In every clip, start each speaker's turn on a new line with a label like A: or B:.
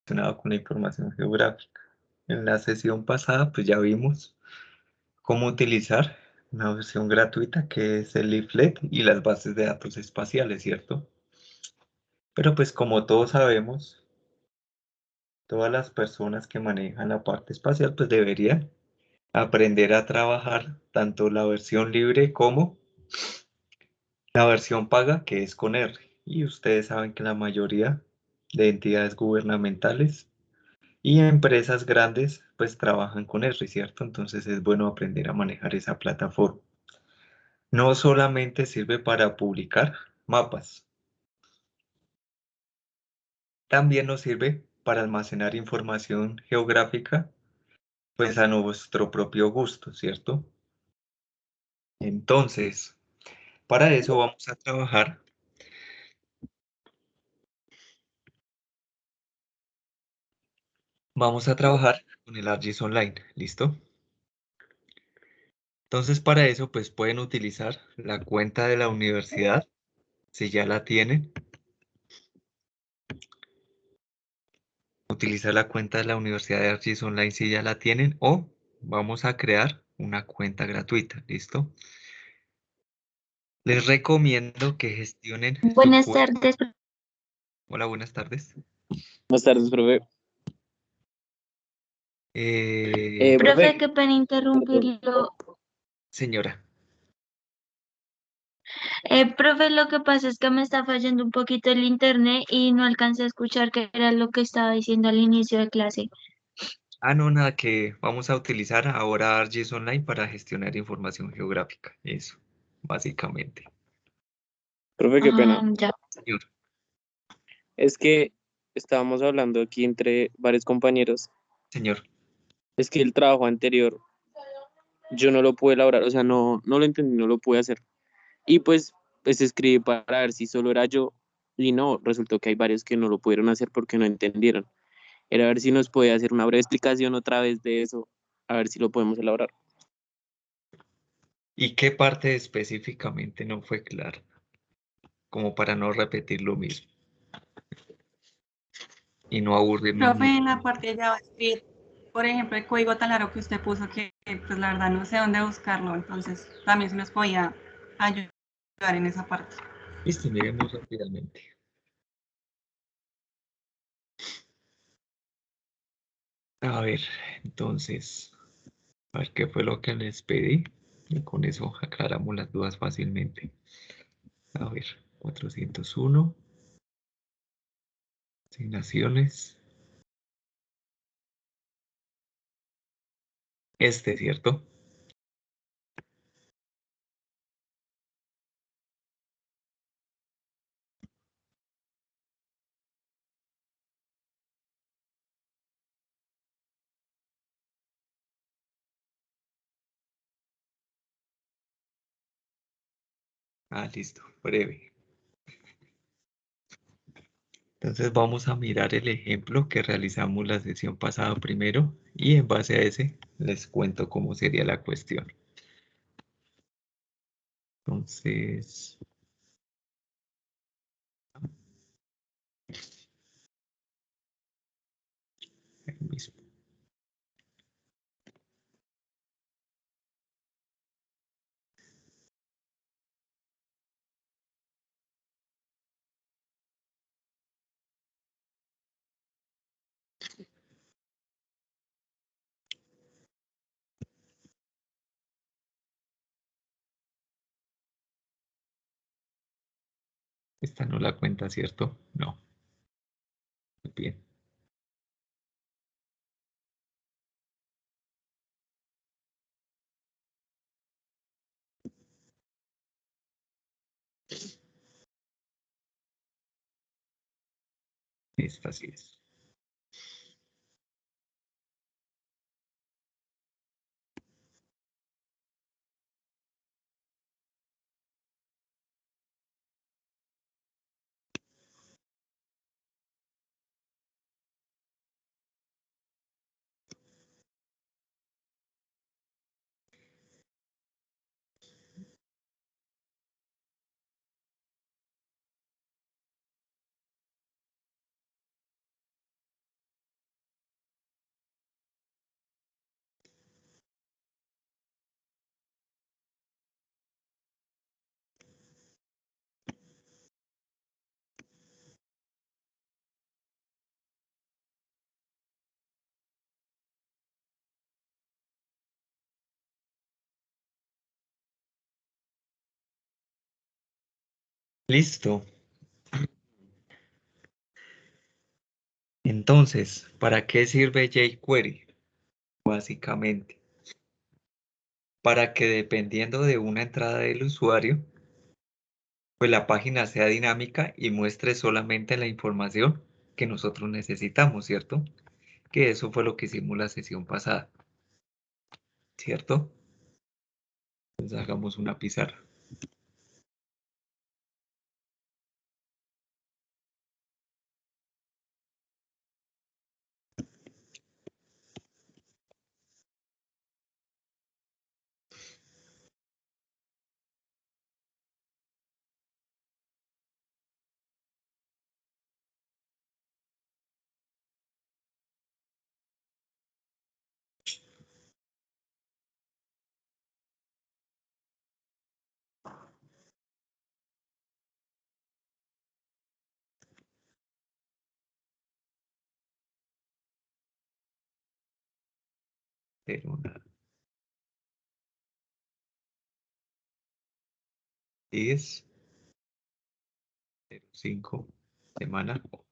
A: relacionado con la información geográfica. En la sesión pasada, pues ya vimos cómo utilizar una versión gratuita que es el leaflet y las bases de datos espaciales, ¿cierto? Pero pues como todos sabemos, todas las personas que manejan la parte espacial pues deberían aprender a trabajar tanto la versión libre como la versión paga, que es con R. Y ustedes saben que la mayoría de entidades gubernamentales y empresas grandes pues trabajan con R, ¿cierto? Entonces es bueno aprender a manejar esa plataforma. No solamente sirve para publicar mapas, también nos sirve para almacenar información geográfica pues a nuestro propio gusto, ¿cierto? Entonces, para eso vamos a trabajar con el ArcGIS Online, ¿listo? Entonces, para eso, pues pueden utilizar la cuenta de la universidad, si ya la tienen. Utilizar la cuenta de la Universidad de ArcGIS Online si ya la tienen, o vamos a crear una cuenta gratuita, ¿listo? Les recomiendo que gestionen su
B: Buenas
A: cuenta.
B: tardes.
A: Hola, buenas tardes.
C: Buenas tardes, profe.
B: Profe, qué pena interrumpirlo.
A: Señora,
B: Profe, lo que pasa es que me está fallando un poquito el internet y no alcancé a escuchar qué era lo que estaba diciendo al inicio de clase.
A: no, nada, que vamos a utilizar ahora ArcGIS Online para gestionar información geográfica, eso, básicamente.
C: Profe, qué pena.
B: Ya.
A: Señor,
C: Es que estábamos hablando aquí entre varios compañeros.
A: señor,
C: Es que el trabajo anterior yo no lo pude elaborar, o sea, no lo entendí, no lo pude hacer. Y pues escribí para ver si solo era yo y no, resultó que hay varios que no lo pudieron hacer porque no entendieron. Era a ver si nos puede hacer una breve explicación otra vez de eso, a ver si lo podemos elaborar.
A: ¿y qué parte específicamente no fue clara? Como para no repetir lo mismo y no aburrirnos
D: Profe,
A: mucho.
D: en la parte de JavaScript, por ejemplo, el código tan largo que usted puso que pues la verdad no sé dónde buscarlo, entonces también se nos podía ayudar en esa parte.
A: Listo, miremos rápidamente. A ver, entonces, a ver qué fue lo que les pedí. Y con eso aclaramos las dudas fácilmente. A ver, 401, asignaciones. ¿Cierto? Listo, breve. Entonces vamos a mirar el ejemplo que realizamos la sesión pasada primero y en base a ese les cuento cómo sería la cuestión. Entonces, ahí mismo. Esta no la cuenta, ¿cierto? No. Bien. Esta sí es. Listo. Entonces, ¿para qué sirve jQuery? Básicamente, para que dependiendo de una entrada del usuario, pues la página sea dinámica y muestre solamente la información que nosotros necesitamos, ¿cierto? Que eso fue lo que hicimos la sesión pasada, ¿cierto? Entonces hagamos una pizarra. Pero una 10, 05, semana 8.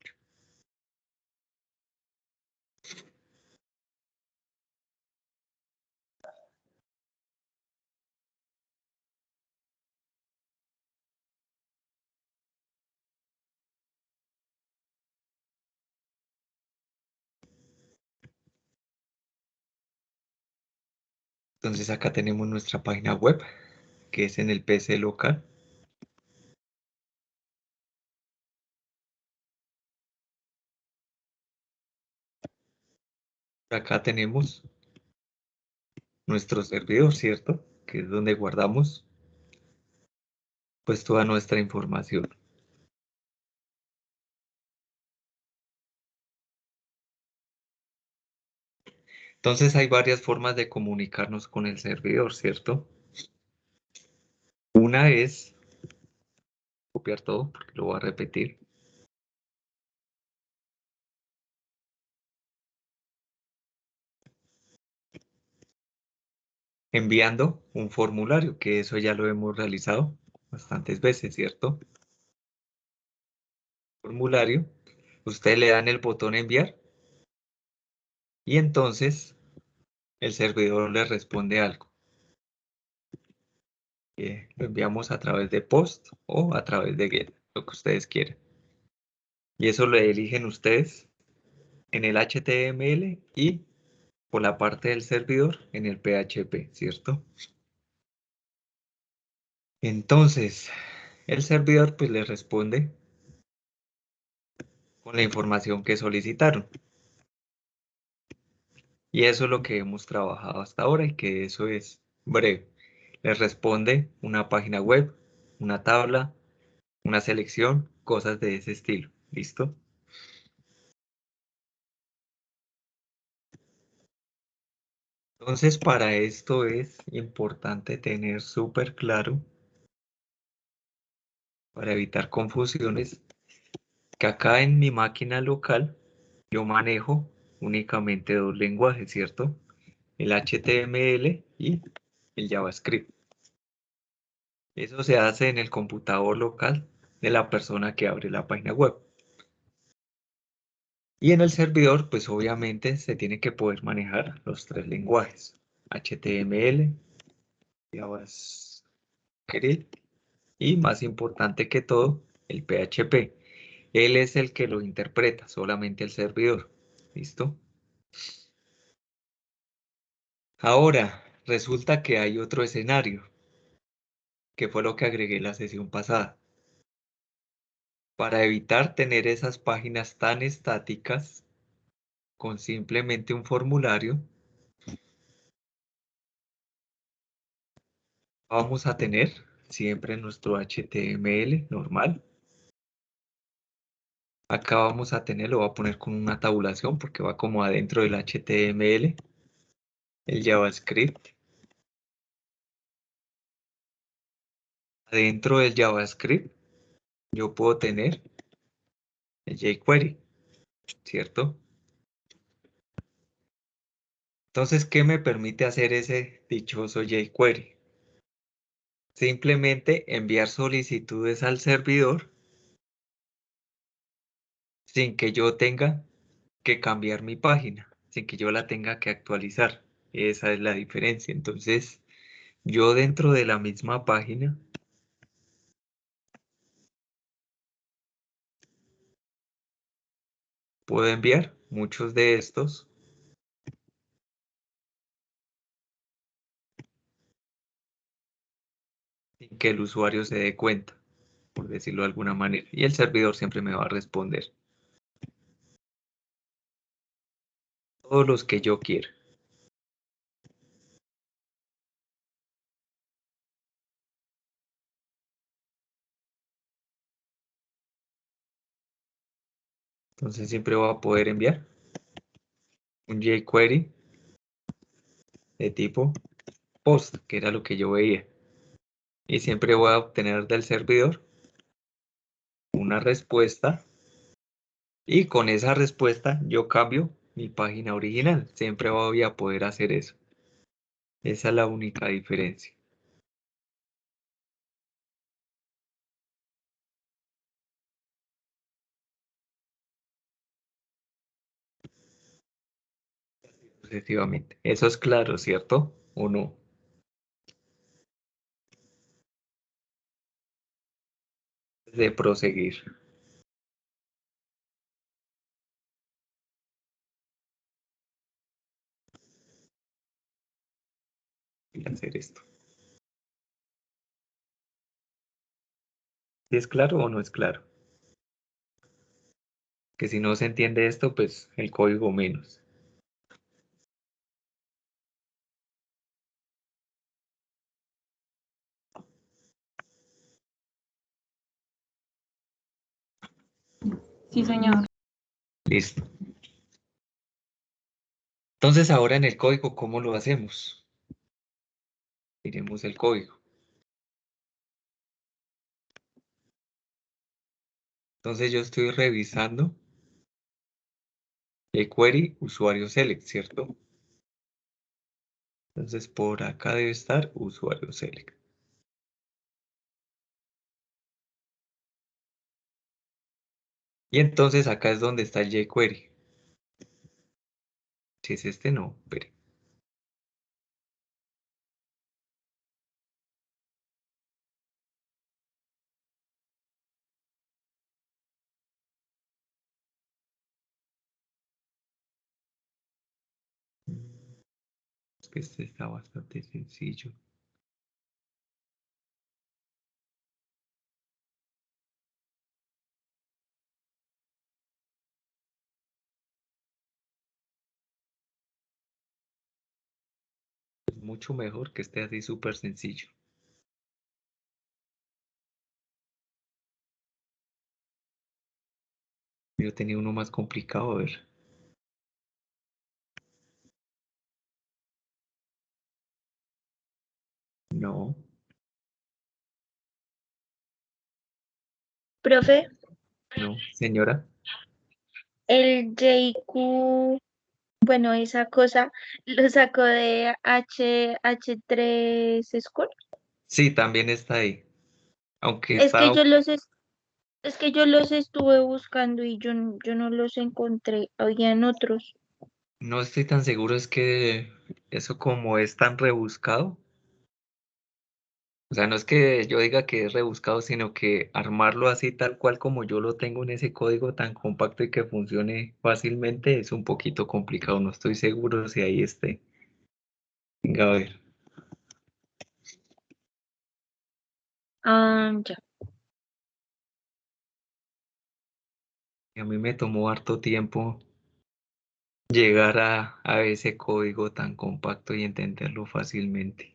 A: Entonces acá tenemos nuestra página web, que es en el PC local. Acá tenemos nuestro servidor, ¿cierto? Que es donde guardamos pues toda nuestra información. Entonces hay varias formas de comunicarnos con el servidor, ¿cierto? Una es copiar todo, porque lo voy a repetir. Enviando un formulario, que eso ya lo hemos realizado bastantes veces, ¿cierto? Formulario, usted le dan el botón enviar y entonces el servidor le responde algo. Lo enviamos a través de post o a través de get, lo que ustedes quieran. Y eso lo eligen ustedes en el HTML y por la parte del servidor en el PHP, ¿cierto? Entonces, el servidor pues le responde con la información que solicitaron. Y eso es lo que hemos trabajado hasta ahora y que eso es breve. Les responde una página web, una tabla, una selección, cosas de ese estilo. ¿Listo? Entonces, para esto es importante tener súper claro, para evitar confusiones, que acá en mi máquina local yo manejo únicamente dos lenguajes, ¿cierto? El HTML y el JavaScript. Eso se hace en el computador local de la persona que abre la página web. Y en el servidor, pues obviamente se tiene que poder manejar los tres lenguajes. HTML, JavaScript y más importante que todo, el PHP. Él es el que lo interpreta, solamente el servidor. ¿Listo? Ahora, resulta que hay otro escenario, que fue lo que agregué la sesión pasada. Para evitar tener esas páginas tan estáticas, con simplemente un formulario, vamos a tener siempre nuestro HTML normal. Acá vamos a tener, lo voy a poner con una tabulación porque va como adentro del HTML, el JavaScript. Adentro del JavaScript yo puedo tener el jQuery, ¿cierto? Entonces, ¿qué me permite hacer ese dichoso jQuery? simplemente enviar solicitudes al servidor sin que yo tenga que cambiar mi página, sin que yo la tenga que actualizar. Esa es la diferencia. Entonces, yo dentro de la misma página puedo enviar muchos de estos sin que el usuario se dé cuenta, por decirlo de alguna manera. Y el servidor siempre me va a responder todos los que yo quiera. Entonces siempre voy a poder enviar un jQuery de tipo post, que era lo que yo veía. Y siempre voy a obtener del servidor una respuesta y con esa respuesta yo cambio mi página original. Siempre voy a poder hacer eso. Esa es la única diferencia. Efectivamente. Eso es claro, ¿cierto? ¿O no? De proseguir y hacer esto. ¿Si es claro o no es claro? Que si no se entiende esto, pues el código menos.
D: Sí, señor.
A: Listo. Entonces ahora en el código, ¿cómo lo hacemos? Miremos el código. Entonces yo estoy revisando el query usuario select, ¿cierto? Entonces por acá debe estar usuario select. Y entonces acá es donde está el jQuery. Si es este, no, espere. Es que este está bastante sencillo. Es mucho mejor que esté así súper sencillo. Yo tenía uno más complicado, a ver. No,
B: Profe,
A: no, señora.
B: el JQ, bueno, esa cosa lo sacó de H3 School.
A: Sí, también está ahí. Aunque
B: Es que
A: está,
B: yo los es que yo los estuve buscando y yo no los encontré. Habían otros.
A: no estoy tan seguro, es que eso como es tan rebuscado. O sea, no es que yo diga que es rebuscado, sino que armarlo así tal cual como yo lo tengo en ese código tan compacto y que funcione fácilmente es un poquito complicado. No estoy seguro si ahí esté. Venga, a ver.
B: Ah, ya.
A: A mí me tomó harto tiempo llegar a ese código tan compacto y entenderlo fácilmente.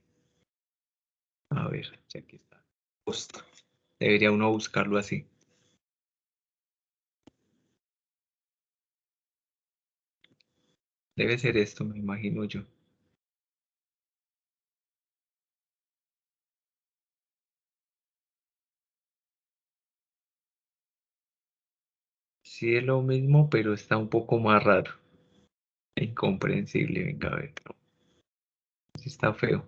A: A ver, ya aquí está. Post. Debería uno buscarlo así. Debe ser esto, me imagino yo. Sí es lo mismo, pero está un poco más raro. Incomprensible, venga a ver. No, sí está feo.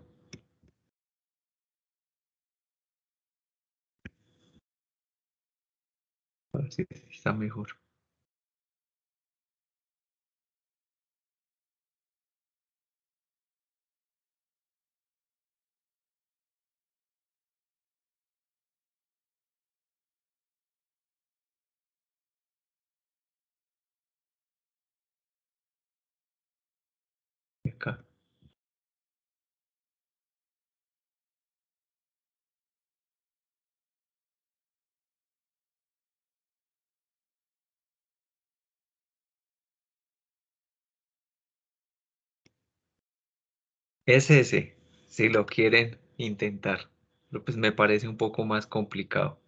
A: A ver si está mejor. Acá. Es ese, si lo quieren intentar. Pero pues me parece un poco más complicado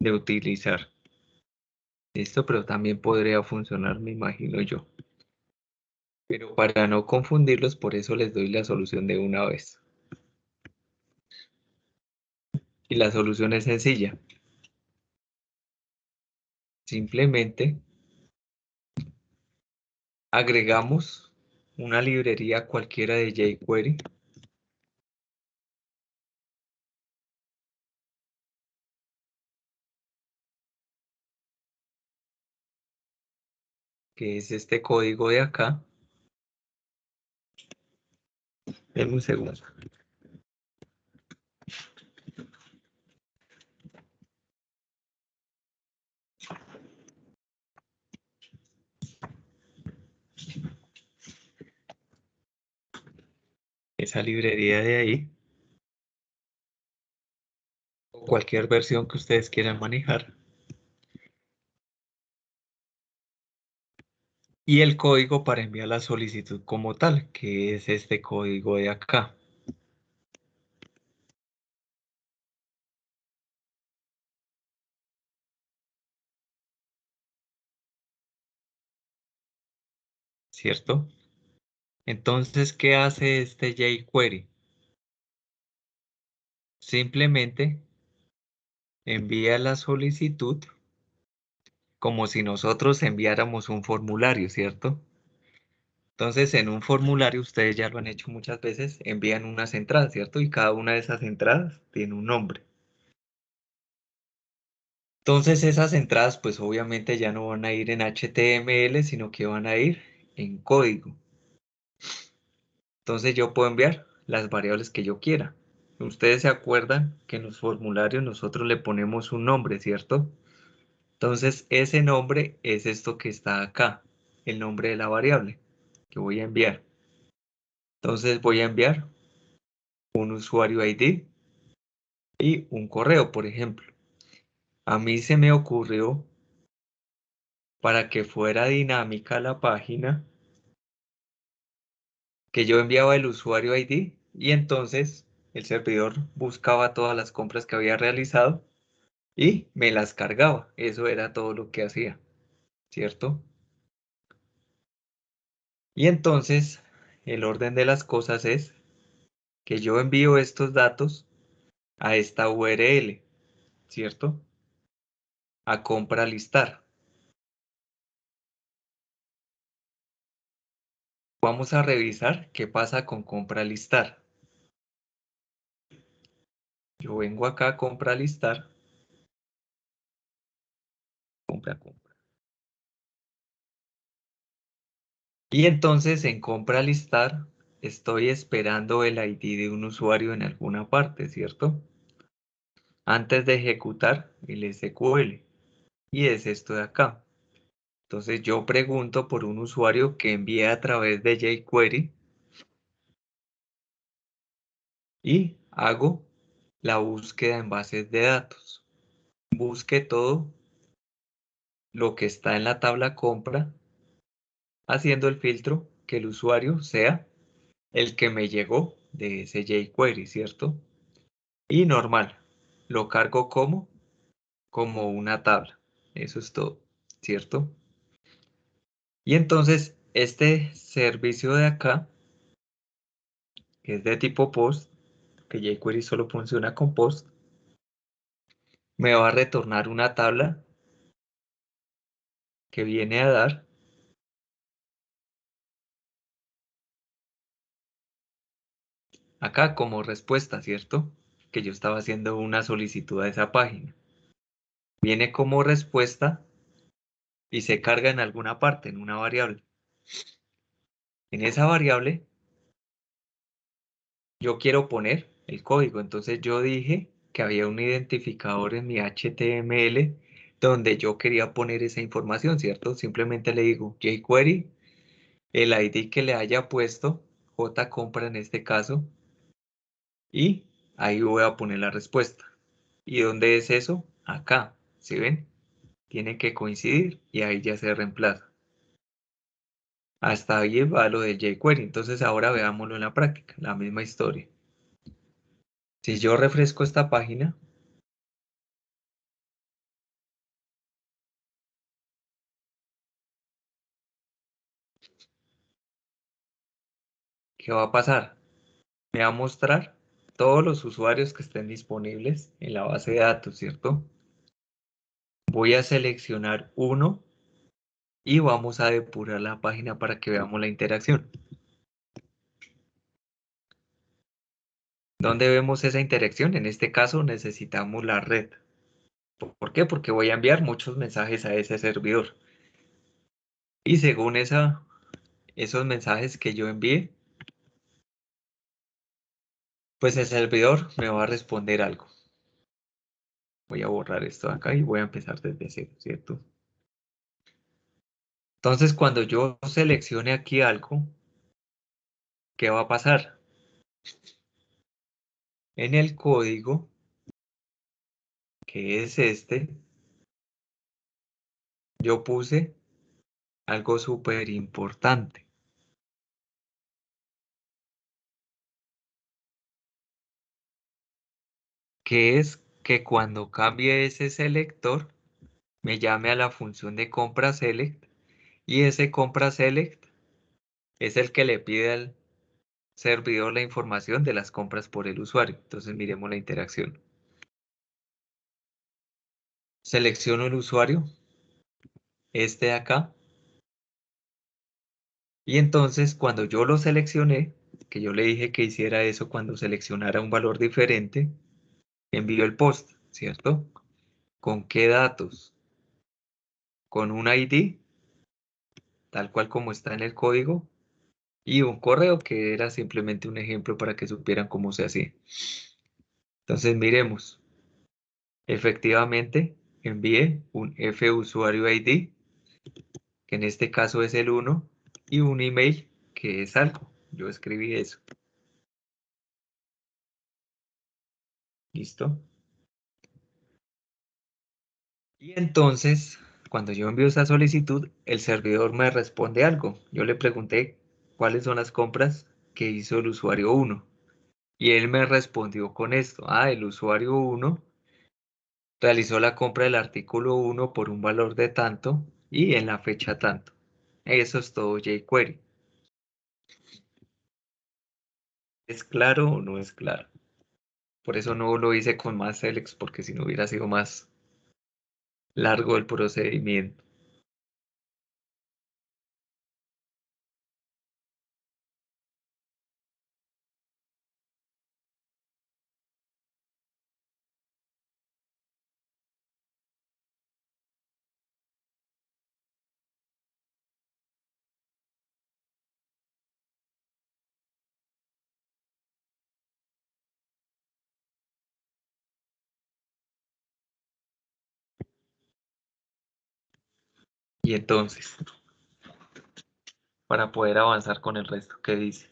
A: de utilizar. Listo, pero también podría funcionar, me imagino yo. Pero para no confundirlos, por eso les doy la solución de una vez. Y la solución es sencilla. Simplemente agregamos una librería cualquiera de jQuery que es este código de acá. Denme un segundo. Esa librería de ahí, o cualquier versión que ustedes quieran manejar. Y el código para enviar la solicitud como tal, que es este código de acá. ¿Cierto? Entonces, ¿qué hace este jQuery? Simplemente envía la solicitud como si nosotros enviáramos un formulario, ¿cierto? Entonces, en un formulario, ustedes ya lo han hecho muchas veces, envían unas entradas, ¿cierto? Y cada una de esas entradas tiene un nombre. Entonces, esas entradas, pues obviamente ya no van a ir en HTML, sino que van a ir en código. Entonces, yo puedo enviar las variables que yo quiera. Ustedes se acuerdan que en los formularios nosotros le ponemos un nombre, ¿cierto? Entonces, ese nombre es esto que está acá, el nombre de la variable que voy a enviar. Entonces, voy a enviar un usuario ID y un correo, por ejemplo. A mí se me ocurrió, para que fuera dinámica la página, que yo enviaba el usuario ID y entonces el servidor buscaba todas las compras que había realizado y me las cargaba. Eso era todo lo que hacía, ¿cierto? Y entonces el orden de las cosas es que yo envío estos datos a esta URL, ¿cierto? A compra listar. Vamos a revisar qué pasa con compra listar. Yo vengo acá a compra listar. Compra, compra. Y entonces en compra listar estoy esperando el ID de un usuario en alguna parte, ¿cierto? Antes de ejecutar el SQL. Y es esto de acá. Entonces yo pregunto por un usuario que envíe a través de jQuery y hago la búsqueda en bases de datos. Busque todo lo que está en la tabla compra, haciendo el filtro que el usuario sea el que me llegó de ese jQuery, ¿cierto? Y normal, lo cargo como una tabla. Eso es todo, ¿cierto? Y entonces este servicio de acá, que es de tipo post, que jQuery solo funciona con post, me va a retornar una tabla que viene a dar acá como respuesta, ¿cierto? Que yo estaba haciendo una solicitud a esa página. viene como respuesta y se carga en alguna parte, en una variable. En esa variable yo quiero poner el código, entonces yo dije que había un identificador en mi HTML donde yo quería poner esa información, ¿cierto? Simplemente le digo jQuery, el ID que le haya puesto, JCompra en este caso, y ahí voy a poner la respuesta. ¿Y dónde es eso? Acá, ¿sí ven? Tiene que coincidir y ahí ya se reemplaza. Hasta ahí va lo del jQuery. Entonces ahora veámoslo en la práctica, la misma historia. Si yo refresco esta página, ¿qué va a pasar? Me va a mostrar todos los usuarios que estén disponibles en la base de datos, ¿cierto? Voy a seleccionar uno y vamos a depurar la página para que veamos la interacción. ¿Dónde vemos esa interacción? En este caso necesitamos la red. ¿Por qué? Porque voy a enviar muchos mensajes a ese servidor. Y según esos mensajes que yo envíe, pues el servidor me va a responder algo. Voy a borrar esto de acá y voy a empezar desde cero, ¿cierto? Entonces, cuando yo seleccione aquí algo, ¿qué va a pasar? En el código, que es este, yo puse algo súper importante, que es que cuando cambie ese selector, me llame a la función de compra select y ese compra select es el que le pide al servidor la información de las compras por el usuario. Entonces miremos la interacción. Selecciono el usuario, este de acá, y entonces cuando yo lo seleccioné, que yo le dije que hiciera eso cuando seleccionara un valor diferente, envío el post, ¿cierto? ¿Con qué datos? Con un ID, tal cual como está en el código, y un correo que era simplemente un ejemplo para que supieran cómo se hacía. Entonces miremos, efectivamente envié un fusuario ID, que en este caso es el 1, y un email que es algo. Yo escribí eso. ¿Listo? Y entonces, cuando yo envío esa solicitud, el servidor me responde algo. Yo le pregunté cuáles son las compras que hizo el usuario 1. Y él me respondió con esto. Ah, el usuario 1 realizó la compra del artículo 1 por un valor de tanto y en la fecha tanto. Eso es todo jQuery. ¿Es claro o no es claro? Por eso no lo hice con más selects, porque si no hubiera sido más largo el procedimiento. Y entonces, para poder avanzar con el resto, ¿qué dice?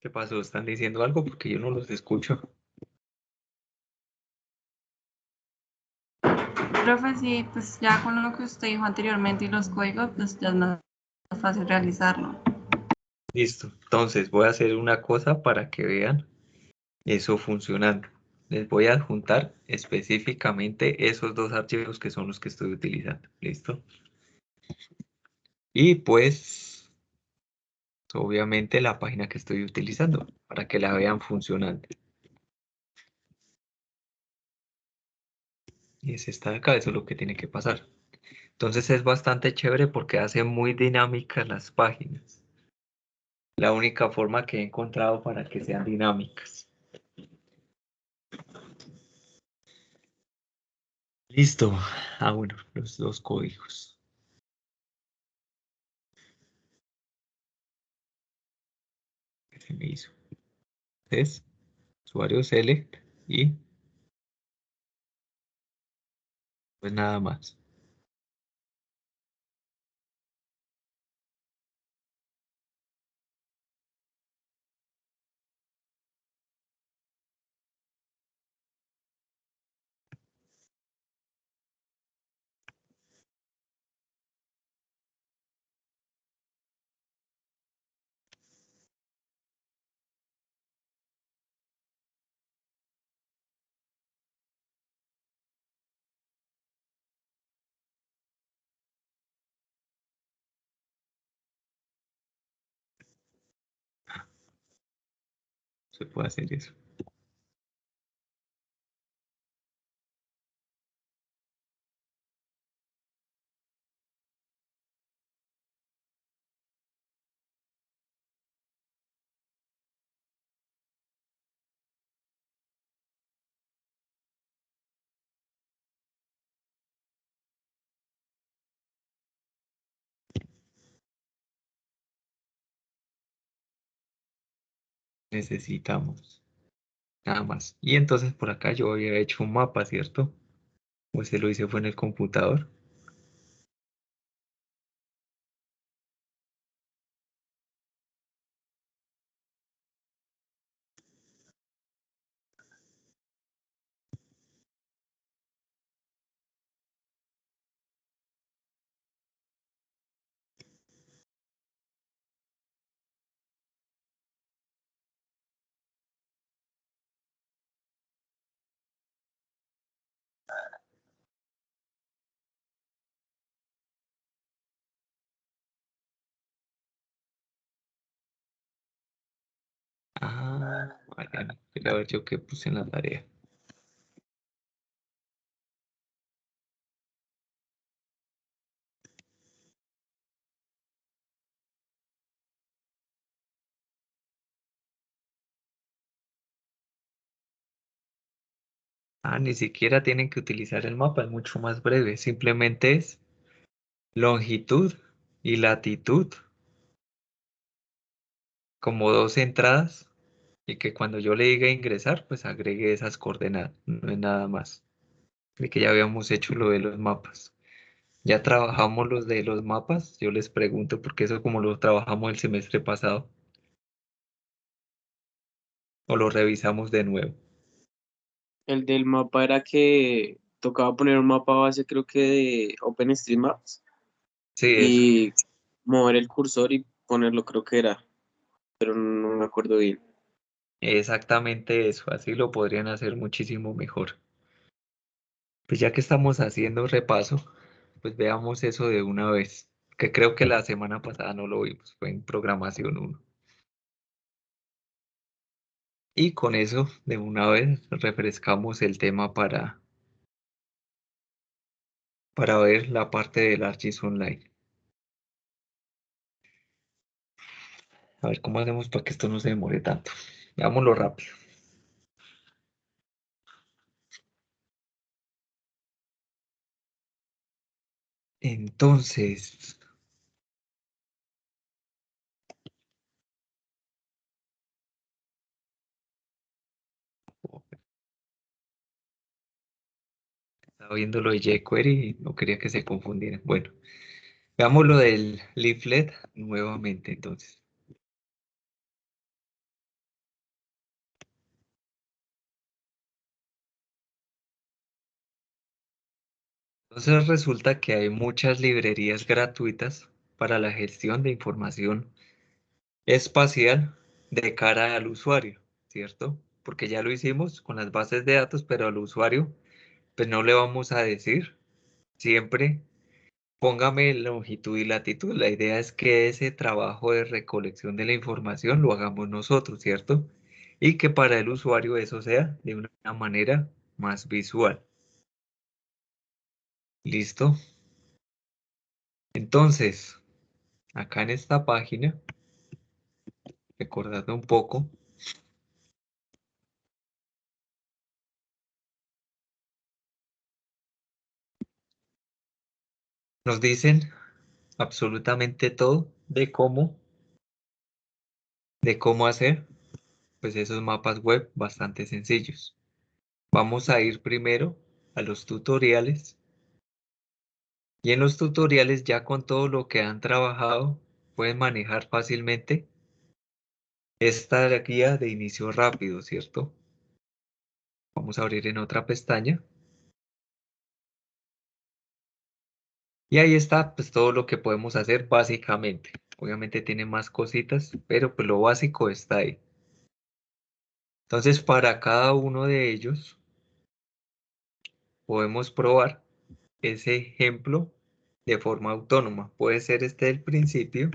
A: ¿Qué pasó? ¿Están diciendo algo? Porque yo no los escucho.
D: Profe, sí, pues ya con lo que usted dijo anteriormente y los códigos, pues ya es más fácil realizarlo.
A: Listo. Entonces voy a hacer una cosa para que vean eso funcionando. Les voy a adjuntar específicamente esos dos archivos que son los que estoy utilizando. ¿Listo? Y pues, obviamente la página que estoy utilizando para que la vean funcionando. Y es esta de acá, eso es lo que tiene que pasar. Entonces es bastante chévere porque hace muy dinámicas las páginas. La única forma que he encontrado para que sean dinámicas. Listo. Ah, bueno, los dos códigos. ¿Qué se me hizo? Es usuario select y pues nada más. Se puede hacer eso. Necesitamos nada más. Y entonces por acá yo había hecho un mapa, ¿cierto? Pues se lo hice fue en el computador. Ah, vale. Quiero ver yo qué puse en la tarea. Ah, ni siquiera tienen que utilizar el mapa, es mucho más breve. Simplemente es longitud y latitud como dos entradas y que cuando yo le diga ingresar, pues agregue esas coordenadas, no es nada más. De que ya habíamos hecho lo de los mapas. Ya trabajamos los de los mapas, yo les pregunto porque eso como lo trabajamos el semestre pasado o lo revisamos de nuevo.
C: El del mapa era que tocaba poner un mapa base, creo que de OpenStreetMaps,
A: Sí, eso.
C: y mover el cursor y ponerlo, creo que era, pero no me acuerdo bien.
A: Exactamente eso, así lo podrían hacer muchísimo mejor. Pues ya que estamos haciendo repaso, pues veamos eso de una vez, que creo que la semana pasada no lo vimos, fue en programación 1. Y con eso, de una vez, refrescamos el tema para ver la parte del Archis Online. A ver cómo hacemos para que esto no se demore tanto. Veámoslo rápido. Entonces, estaba viendo lo de jQuery y no quería que se confundieran. Bueno, veamos lo del leaflet nuevamente entonces. Entonces resulta que hay muchas librerías gratuitas para la gestión de información espacial de cara al usuario, ¿cierto? Porque ya lo hicimos con las bases de datos, pero al usuario, pues no le vamos a decir siempre, póngame longitud y latitud. La idea es que ese trabajo de recolección de la información lo hagamos nosotros, ¿cierto? Y que para el usuario eso sea de una manera más visual. ¿Listo? Entonces, acá en esta página, recordando un poco, nos dicen absolutamente todo de cómo hacer pues esos mapas web bastante sencillos. Vamos a ir primero a los tutoriales y en los tutoriales ya con todo lo que han trabajado pueden manejar fácilmente esta guía de inicio rápido, ¿cierto? Vamos a abrir en otra pestaña y ahí está pues todo lo que podemos hacer básicamente. Obviamente tiene más cositas, pero pues lo básico está ahí. Entonces para cada uno de ellos podemos probar ese ejemplo de forma autónoma. Puede ser este del principio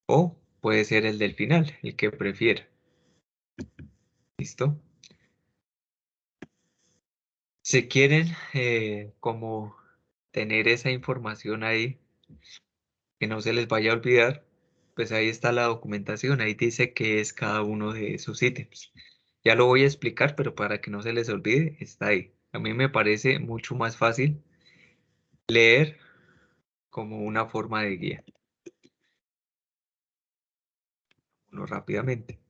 A: o puede ser el del final, el que prefiera. ¿Listo? Si quieren como tener esa información ahí, que no se les vaya a olvidar, pues ahí está la documentación, ahí dice qué es cada uno de esos ítems. Ya lo voy a explicar, pero para que no se les olvide, está ahí. A mí me parece mucho más fácil leer como una forma de guía. Uno rápidamente.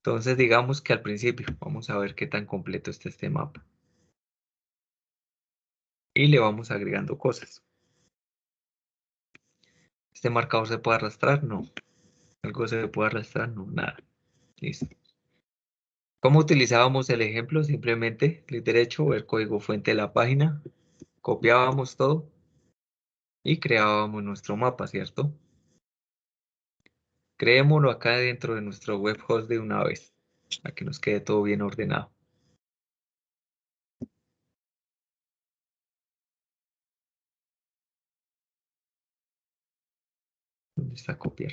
A: Entonces digamos que al principio vamos a ver qué tan completo está este mapa. Y le vamos agregando cosas. ¿Este marcador se puede arrastrar? No. ¿Algo se puede arrastrar? No, nada. Listo. ¿Cómo utilizábamos el ejemplo? Simplemente clic derecho, ver código fuente de la página, copiábamos todo y creábamos nuestro mapa, ¿cierto? Creémoslo acá dentro de nuestro web host de una vez, para que nos quede todo bien ordenado. ¿Dónde está copiar?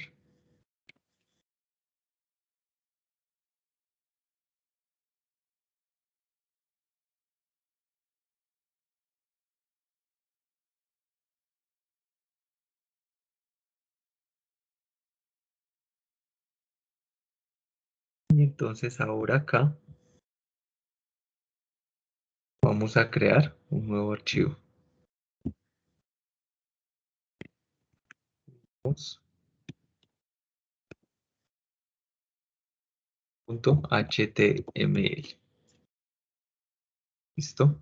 A: Y entonces ahora acá vamos a crear un nuevo archivo. .html. ¿Listo?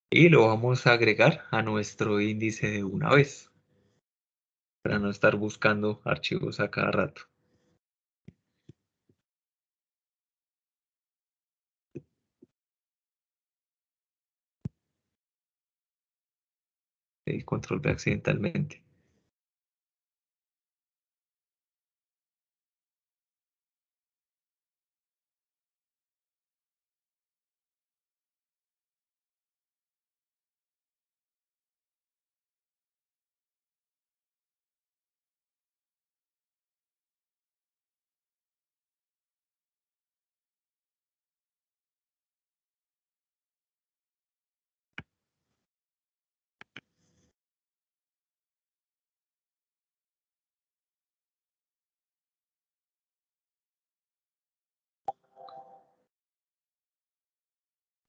A: Y lo vamos a agregar a nuestro índice de una vez, para no estar buscando archivos a cada rato. Y control V accidentalmente.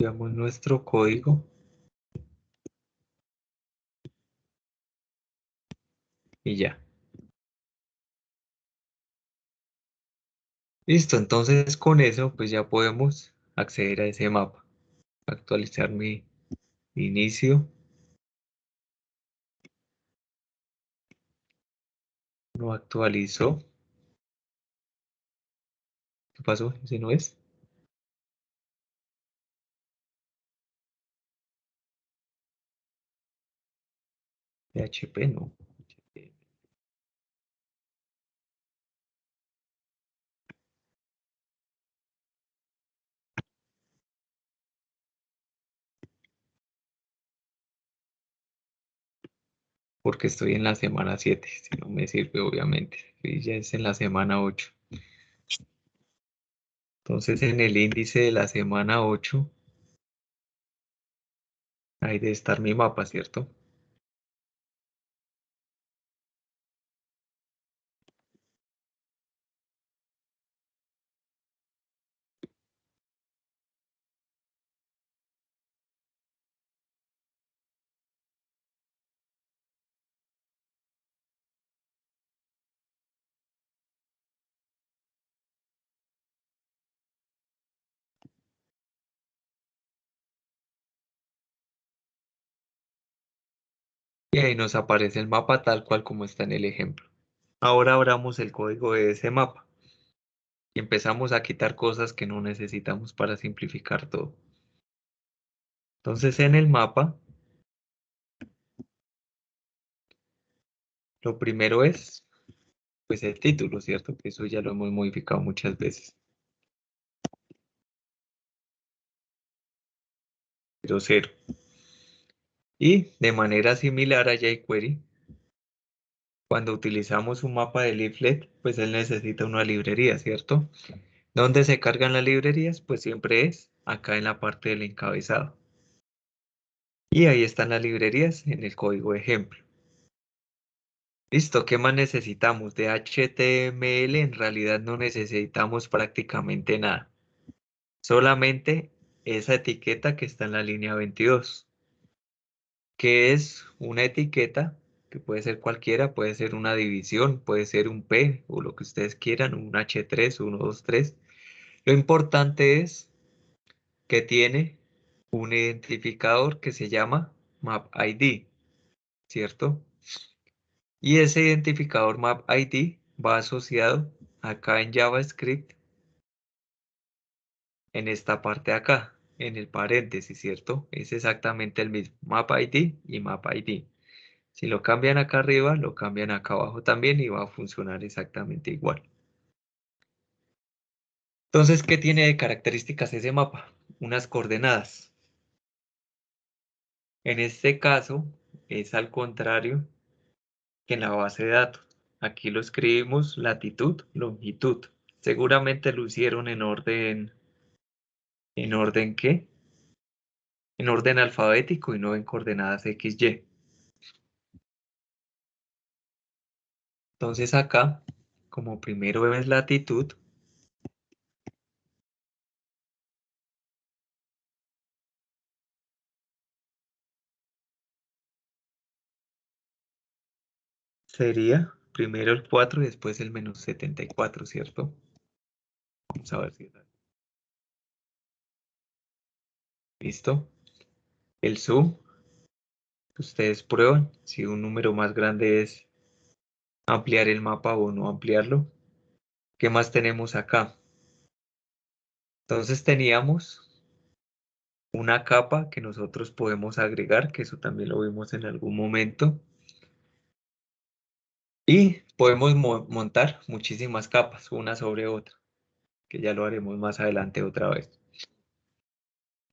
A: Veamos nuestro código. Y ya. Listo, entonces con eso pues ya podemos acceder a ese mapa. Actualizar mi inicio. No actualizó. ¿Qué pasó? ¿Ese no es? PHP, no. Porque estoy en la semana 7, si no me sirve, obviamente. Y ya es en la semana 8. Entonces, en el índice de la semana 8, ahí debe estar mi mapa, ¿cierto? Y ahí nos aparece el mapa tal cual como está en el ejemplo. Ahora abramos el código de ese mapa y empezamos a quitar cosas que no necesitamos para simplificar todo. Entonces, en el mapa, lo primero es, pues, el título, ¿cierto? Que eso ya lo hemos modificado muchas veces. 0. Y de manera similar a jQuery, cuando utilizamos un mapa de leaflet, pues él necesita una librería, ¿cierto? ¿Dónde se cargan las librerías? Pues siempre es acá en la parte del encabezado. Y ahí están las librerías en el código ejemplo. Listo, ¿qué más necesitamos? De HTML en realidad no necesitamos prácticamente nada. Solamente esa etiqueta que está en la línea 22. Que es una etiqueta que puede ser cualquiera, puede ser una división, puede ser un P o lo que ustedes quieran, un H3, 1, 2, 3. Lo importante es que tiene un identificador que se llama MapID, ¿cierto? Y ese identificador MapID va asociado acá en JavaScript en esta parte de acá, en el paréntesis, ¿cierto? Es exactamente el mismo, MapID y MapID. Si lo cambian acá arriba, lo cambian acá abajo también y va a funcionar exactamente igual. Entonces, ¿qué tiene de características ese mapa? Unas coordenadas. En este caso, es al contrario que en la base de datos. Aquí lo escribimos latitud, longitud. Seguramente lo hicieron ¿en orden qué? En orden alfabético y no en coordenadas XY. Entonces acá, como primero es latitud, sería primero el 4 y después el menos 74, ¿cierto? Vamos a ver si es así. ¿Listo? El zoom, ustedes prueban si un número más grande es ampliar el mapa o no ampliarlo. ¿Qué más tenemos acá? Entonces teníamos una capa que nosotros podemos agregar, que eso también lo vimos en algún momento. Y podemos montar muchísimas capas, una sobre otra, que ya lo haremos más adelante otra vez.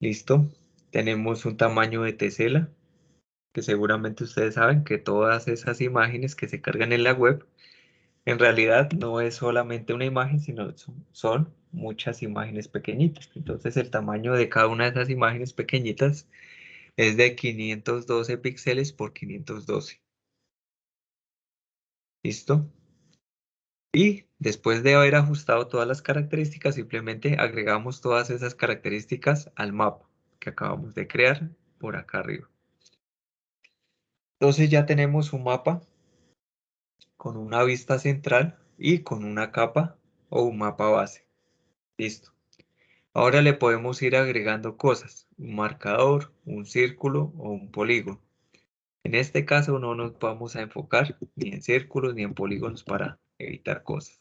A: ¿Listo? Tenemos un tamaño de tesela, que seguramente ustedes saben que todas esas imágenes que se cargan en la web, en realidad no es solamente una imagen, sino son muchas imágenes pequeñitas. Entonces el tamaño de cada una de esas imágenes pequeñitas es de 512 píxeles por 512. ¿Listo? Y después de haber ajustado todas las características, simplemente agregamos todas esas características al mapa que acabamos de crear por acá arriba. Entonces ya tenemos un mapa con una vista central y con una capa o un mapa base. Listo. Ahora le podemos ir agregando cosas, un marcador, un círculo o un polígono. En este caso no nos vamos a enfocar ni en círculos ni en polígonos para evitar cosas.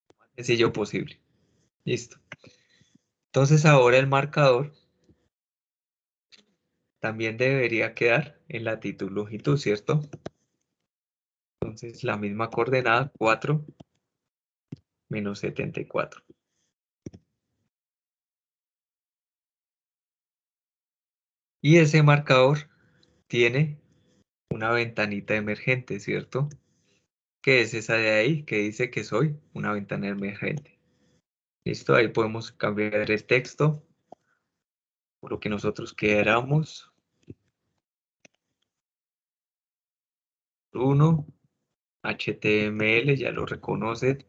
A: Lo más sencillo posible. Listo. Entonces ahora el marcador también debería quedar en latitud, longitud, ¿cierto? Entonces la misma coordenada, 4 menos 74. Y ese marcador tiene una ventanita emergente, ¿cierto? Que es esa de ahí, que dice que soy una ventana emergente. Listo, ahí podemos cambiar el texto por lo que nosotros queramos. 1, HTML, ya lo reconoce.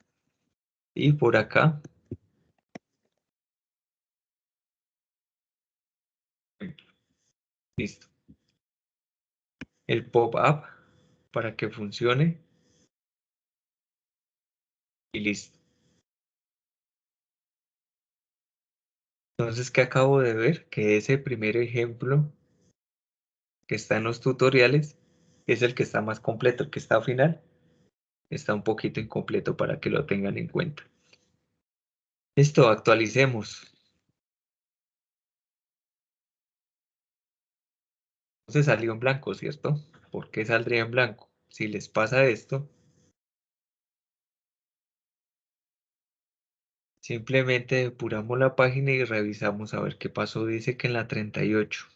A: Y por acá, listo. El pop-up para que funcione y listo. Entonces, ¿qué acabo de ver? Que ese primer ejemplo que está en los tutoriales es el que está más completo, el que está al final. Está un poquito incompleto para que lo tengan en cuenta. Listo, actualicemos. Entonces salió en blanco, ¿cierto? ¿Por qué saldría en blanco? Si les pasa esto, simplemente depuramos la página y revisamos a ver qué pasó. Dice que en la 38.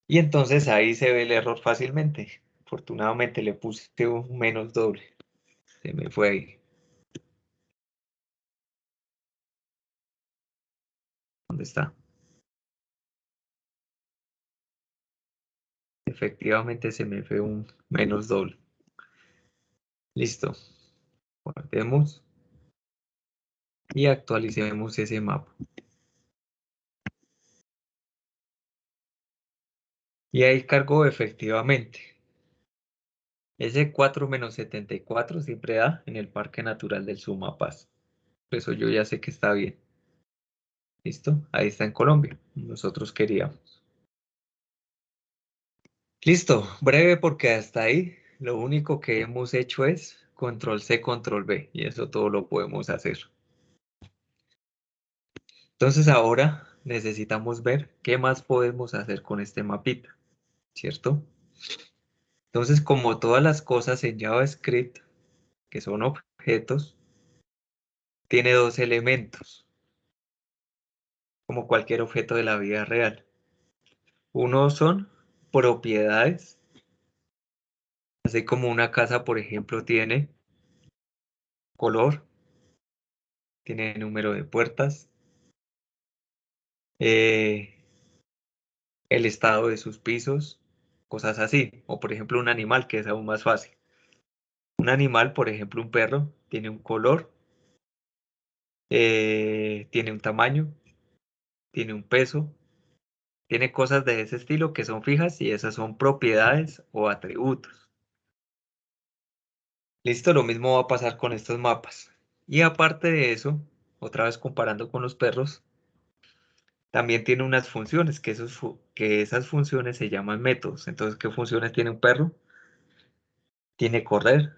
A: Y entonces ahí se ve el error fácilmente. Afortunadamente le puse un menos doble. Se me fue ahí. ¿Dónde está? Efectivamente se me fue un menos doble. Listo. Guardemos y actualicemos ese mapa. Y ahí cargó efectivamente. Ese 4 menos 74 siempre da en el Parque Natural del Sumapaz. Eso yo ya sé que está bien. ¿Listo? Ahí está en Colombia. Nosotros queríamos. Listo. Breve porque hasta ahí lo único que hemos hecho es control C, control V. Y eso todo lo podemos hacer. Entonces ahora necesitamos ver qué más podemos hacer con este mapita. ¿Cierto? Entonces, como todas las cosas en JavaScript, que son objetos, tiene dos elementos, como cualquier objeto de la vida real. Uno son propiedades, así como una casa, por ejemplo, tiene color, tiene número de puertas, eh, el estado de sus pisos, cosas así. O por ejemplo un animal, que es aún más fácil. Un animal, por ejemplo un perro, tiene un color, tiene un tamaño, tiene un peso, tiene cosas de ese estilo que son fijas y esas son propiedades o atributos. Listo, lo mismo va a pasar con estos mapas. Y aparte de eso, otra vez comparando con los perros, también tiene unas funciones, que esas funciones se llaman métodos. Entonces, ¿qué funciones tiene un perro? Tiene correr,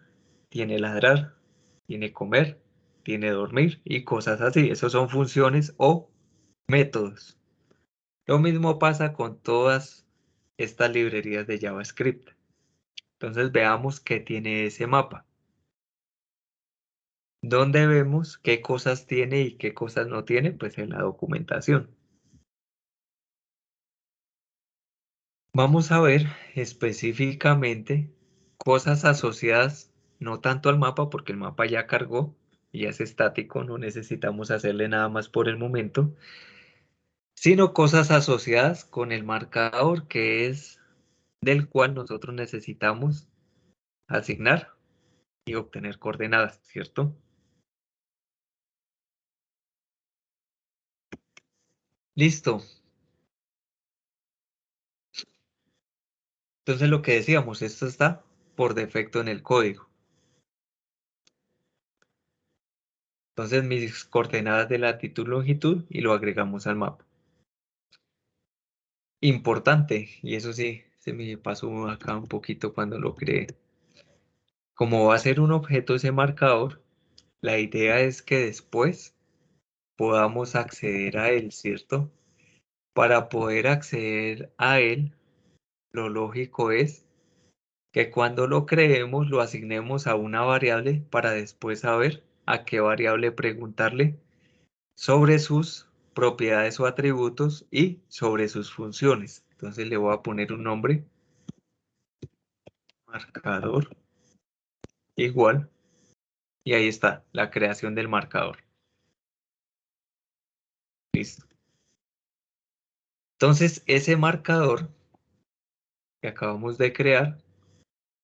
A: tiene ladrar, tiene comer, tiene dormir y cosas así. Esos son funciones o métodos. Lo mismo pasa con todas estas librerías de JavaScript. Entonces veamos qué tiene ese mapa. ¿Dónde vemos qué cosas tiene y qué cosas no tiene? Pues en la documentación. Vamos a ver específicamente cosas asociadas no tanto al mapa, porque el mapa ya cargó y ya es estático, no necesitamos hacerle nada más por el momento, sino cosas asociadas con el marcador, que es del cual nosotros necesitamos asignar y obtener coordenadas, ¿cierto? Listo. Entonces lo que decíamos, esto está por defecto en el código. Entonces mis coordenadas de latitud, longitud y lo agregamos al mapa. importante, y eso sí, se me pasó acá un poquito cuando lo creé. Como va a ser un objeto ese marcador, la idea es que después podamos acceder a él, ¿cierto? Para poder acceder a él, lo lógico es que cuando lo creemos lo asignemos a una variable para después saber a qué variable preguntarle sobre sus propiedades o atributos y sobre sus funciones. Entonces le voy a poner un nombre, marcador, igual, y ahí está, la creación del marcador. Listo. Entonces ese marcador que acabamos de crear,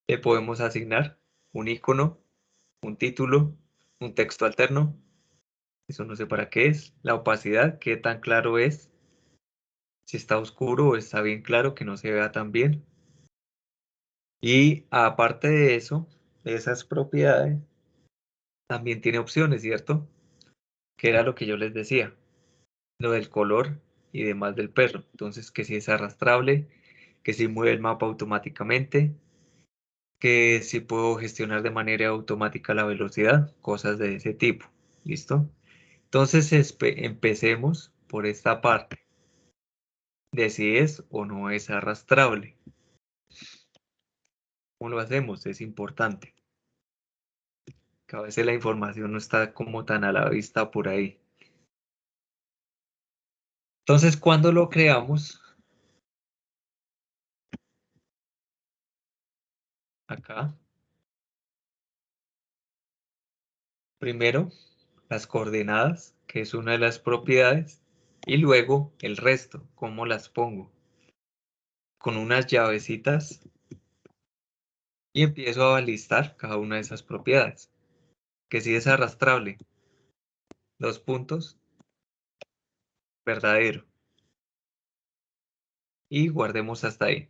A: le podemos asignar un icono, un título, un texto alterno. Eso no sé para qué es. La opacidad, qué tan claro es. Si está oscuro o está bien claro, que no se vea tan bien. Y aparte de eso, de esas propiedades, también tiene opciones, ¿cierto? Que era lo que yo les decía, lo del color y demás del perro. Entonces, que si es arrastrable, que si mueve el mapa automáticamente, que si puedo gestionar de manera automática la velocidad, cosas de ese tipo. ¿Listo? Entonces, empecemos por esta parte de si es o no es arrastrable. ¿Cómo lo hacemos? Es importante. Que a veces la información no está como tan a la vista por ahí. Entonces, cuando lo creamos, acá, primero las coordenadas, que es una de las propiedades, y luego el resto, cómo las pongo, con unas llavecitas, y empiezo a listar cada una de esas propiedades. Que si es arrastrable, dos puntos, verdadero, y guardemos hasta ahí.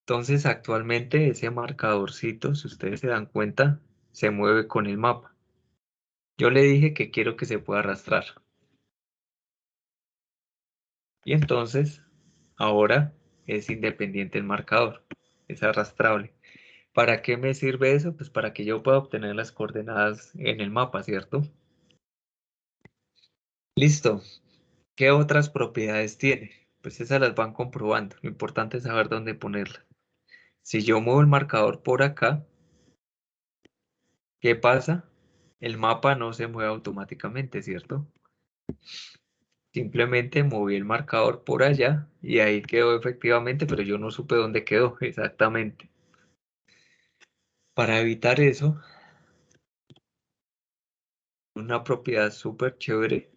A: Entonces, actualmente ese marcadorcito, si ustedes se dan cuenta, se mueve con el mapa. Yo le dije que quiero que se pueda arrastrar. Y entonces, ahora es independiente el marcador, es arrastrable. ¿Para qué me sirve eso? Pues para que yo pueda obtener las coordenadas en el mapa, ¿cierto? Listo. ¿Qué otras propiedades tiene? Pues esas las van comprobando. Lo importante es saber dónde ponerlas. Si yo muevo el marcador por acá, ¿qué pasa? El mapa no se mueve automáticamente, ¿cierto? Simplemente moví el marcador por allá y ahí quedó efectivamente, pero yo no supe dónde quedó exactamente. Para evitar eso, una propiedad súper chévere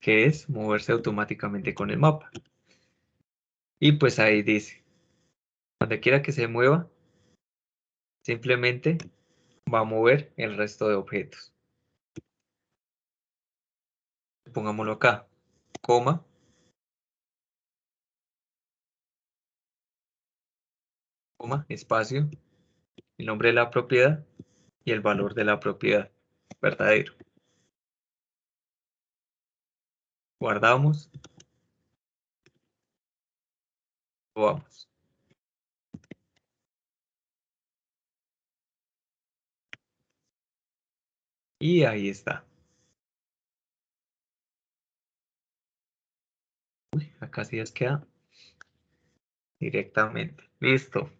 A: que es moverse automáticamente con el mapa. Y pues ahí dice, donde quiera que se mueva, simplemente va a mover el resto de objetos. Pongámoslo acá, coma, coma, espacio, el nombre de la propiedad y el valor de la propiedad, verdadero. Guardamos, vamos. Y ahí está. Uy, acá sí es queda directamente. Listo.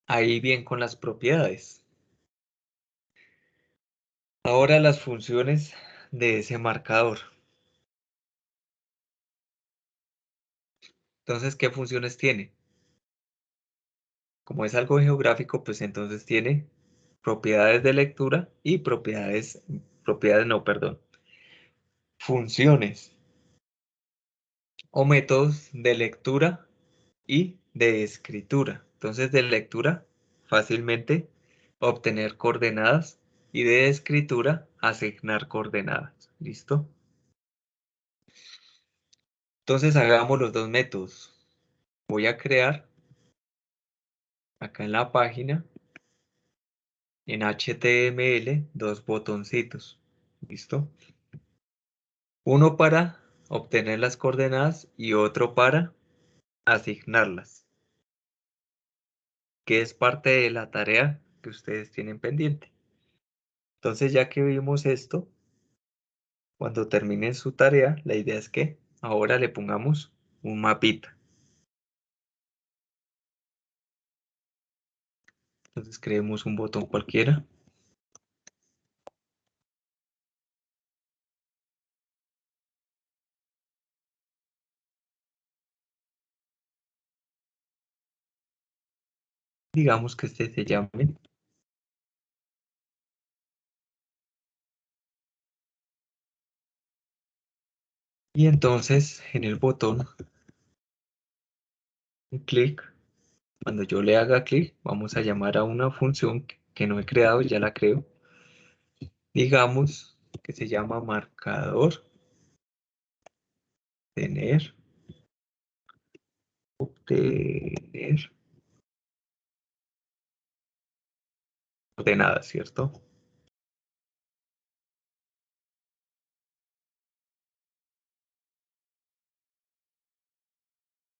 A: Ahí bien con las propiedades. Ahora las funciones de ese marcador. Entonces, ¿qué funciones tiene? Como es algo geográfico, pues entonces tiene propiedades de lectura y funciones o métodos de lectura y de escritura. Entonces, de lectura, fácilmente obtener coordenadas y de escritura, asignar coordenadas. ¿Listo? Entonces, hagamos los dos métodos. Voy a crear acá en la página en HTML dos botoncitos. ¿Listo? Uno para obtener las coordenadas y otro para asignarlas, que es parte de la tarea que ustedes tienen pendiente. Entonces, ya que vimos esto, cuando terminen su tarea, la idea es que ahora le pongamos un mapita. Entonces creemos un botón cualquiera. Digamos que este se llame. Y entonces en el botón, un clic. Cuando yo le haga clic, vamos a llamar a una función que no he creado, ya la creo. Digamos que se llama marcador obtener coordenadas, ¿cierto?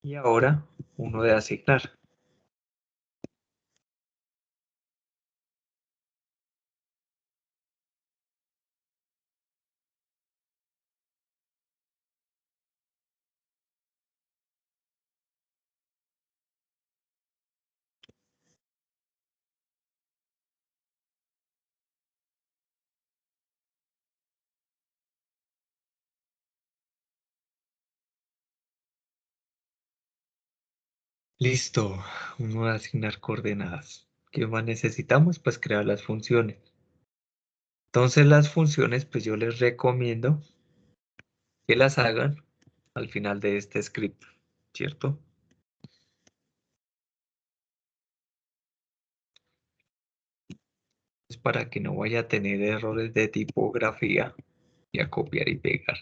A: Y ahora uno de asignar. Listo, uno de asignar coordenadas. ¿Qué más necesitamos? Pues crear las funciones. Entonces las funciones, pues yo les recomiendo que las hagan al final de este script, ¿cierto? Es para que no vaya a tener errores de tipografía y a copiar y pegar.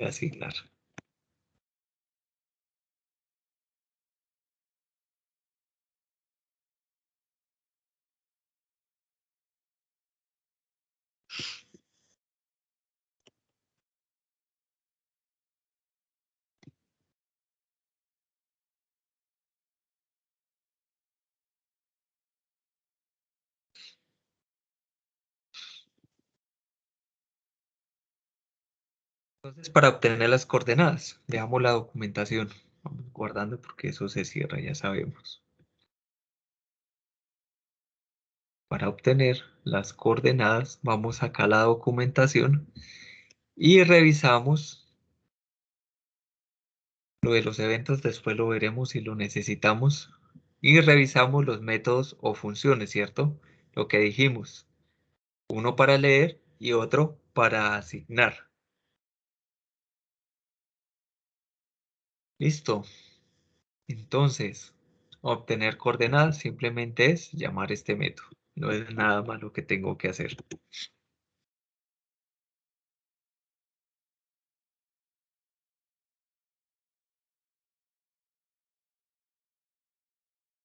A: Y asignar. Entonces, para obtener las coordenadas, veamos la documentación. Vamos guardando porque eso se cierra, ya sabemos. Para obtener las coordenadas, vamos acá a la documentación y revisamos lo de los eventos, después lo veremos si lo necesitamos. Y revisamos los métodos o funciones, ¿cierto? Lo que dijimos. Uno para leer y otro para asignar. Listo. Entonces, obtener coordenadas simplemente es llamar este método. No es nada más lo que tengo que hacer.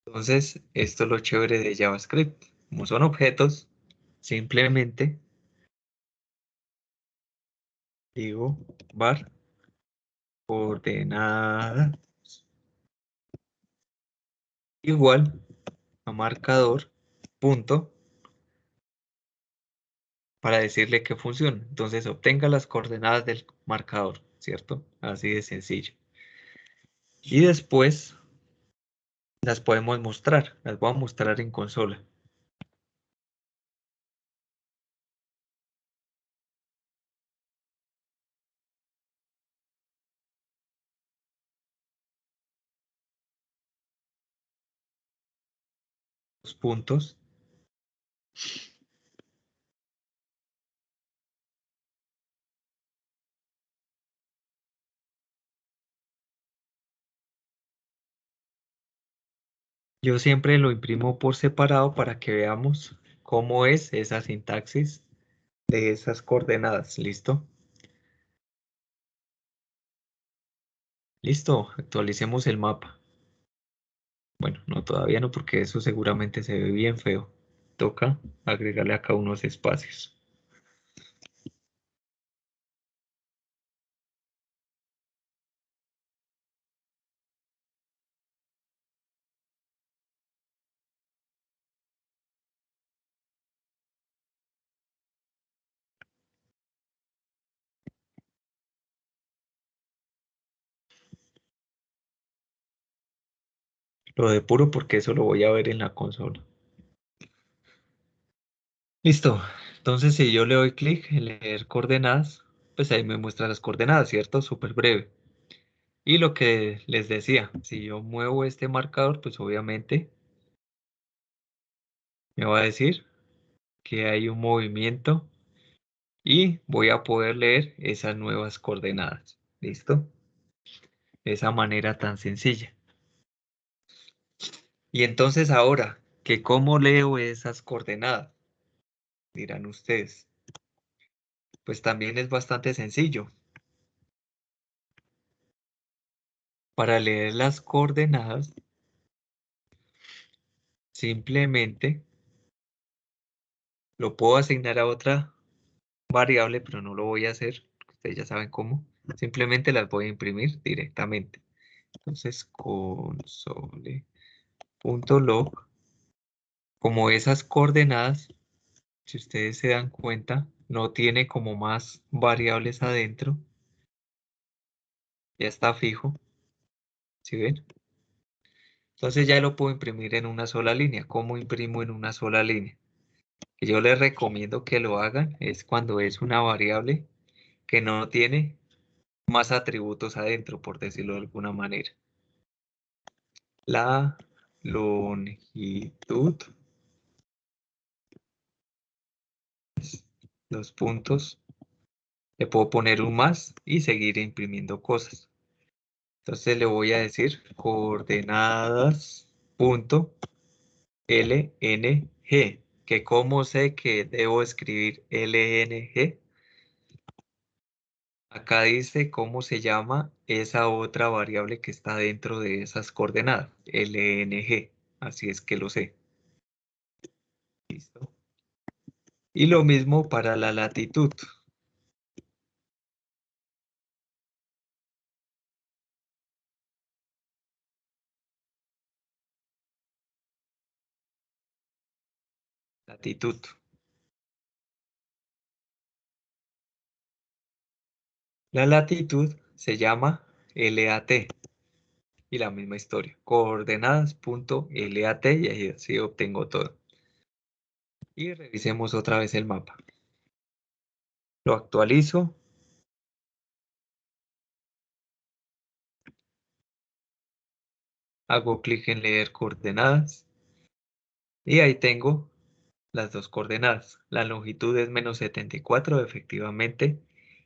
A: Entonces, esto es lo chévere de JavaScript. Como son objetos, simplemente digo var coordenada igual a marcador punto para decirle que funciona. Entonces, obtenga las coordenadas del marcador, ¿cierto? Así de sencillo. Y después las podemos mostrar. Las voy a mostrar en consola. Los puntos. Yo siempre lo imprimo por separado para que veamos cómo es esa sintaxis de esas coordenadas. ¿Listo? Listo, actualicemos el mapa. Bueno, no, todavía no, porque eso seguramente se ve bien feo. Toca agregarle acá unos espacios. Lo depuro porque eso lo voy a ver en la consola. Listo. Entonces, si yo le doy clic en leer coordenadas, pues ahí me muestra las coordenadas, ¿cierto? Súper breve. Y lo que les decía, si yo muevo este marcador, pues obviamente me va a decir que hay un movimiento y voy a poder leer esas nuevas coordenadas. ¿Listo? De esa manera tan sencilla. Y entonces ahora, que cómo leo esas coordenadas, dirán ustedes. Pues también es bastante sencillo. Para leer las coordenadas, simplemente lo puedo asignar a otra variable, pero no lo voy a hacer. Ustedes ya saben cómo. Simplemente las voy a imprimir directamente. Entonces, console.log, como esas coordenadas, si ustedes se dan cuenta, no tiene como más variables adentro. Ya está fijo. ¿Sí ven? Entonces ya lo puedo imprimir en una sola línea. ¿Cómo imprimo en una sola línea? Que yo les recomiendo que lo hagan es cuando es una variable que no tiene más atributos adentro, por decirlo de alguna manera. La longitud, los puntos, le puedo poner un más y seguir imprimiendo cosas. Entonces le voy a decir coordenadas.lng, que como sé que debo escribir lng. Acá dice cómo se llama esa otra variable que está dentro de esas coordenadas, lng. Así es que lo sé. ¿Listo? Y lo mismo para la latitud. Latitud. La latitud se llama lat. Y la misma historia. Coordenadas.lat y ahí así obtengo todo. Y revisemos otra vez el mapa. Lo actualizo. Hago clic en leer coordenadas. Y ahí tengo las dos coordenadas. La longitud es -74 efectivamente.